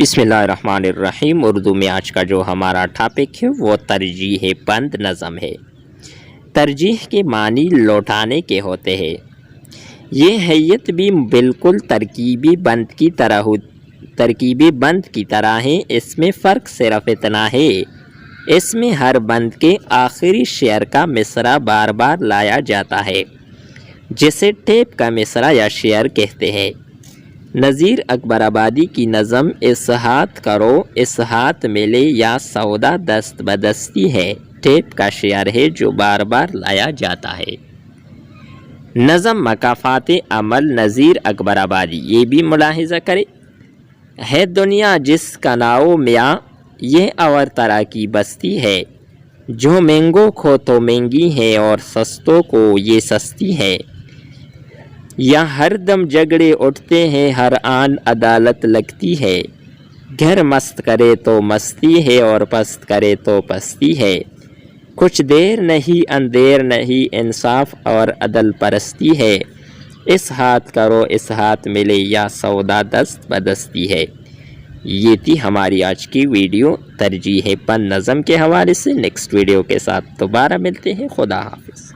بسم اللہ الرحمن الرحیم۔ اردو میں آج کا جو ہمارا ٹاپک ہے وہ ترجیح بند نظم ہے۔ ترجیح کے معنی لوٹانے کے ہوتے ہیں۔ یہ حیت بھی بالکل ترکیبی بند کی طرح ہے۔ اس میں فرق صرف اتنا ہے، اس میں ہر بند کے آخری شعر کا مصرع بار بار لایا جاتا ہے، جسے ٹیپ کا مصرع یا شعر کہتے ہیں۔ نذیر اکبر آبادی کی نظم اس ہاتھ کرو اس ہاتھ ملے یا سودا دست بدستی ہے، ٹیپ کا شعر ہے جو بار بار لایا جاتا ہے۔ نظم مکافات عمل نذیر اکبر آبادی۔ یہ بھی ملاحظہ کرے، ہے دنیا جس کا ناؤ میاں، یہ اور طرح کی بستی ہے، جو مہنگوں کو تو مہنگی ہے اور سستوں کو یہ سستی ہے۔ یا ہر دم جھگڑے اٹھتے ہیں، ہر آن عدالت لگتی ہے، گھر مست کرے تو مستی ہے اور پست کرے تو پستی ہے۔ کچھ دیر نہیں اندیر نہیں، انصاف اور عدل پرستی ہے، اس ہاتھ کرو اس ہاتھ ملے یا سودا دست بدستی ہے۔ یہ تھی ہماری آج کی ویڈیو ترجیح بند نظم کے حوالے سے۔ نیکسٹ ویڈیو کے ساتھ دوبارہ ملتے ہیں۔ خدا حافظ۔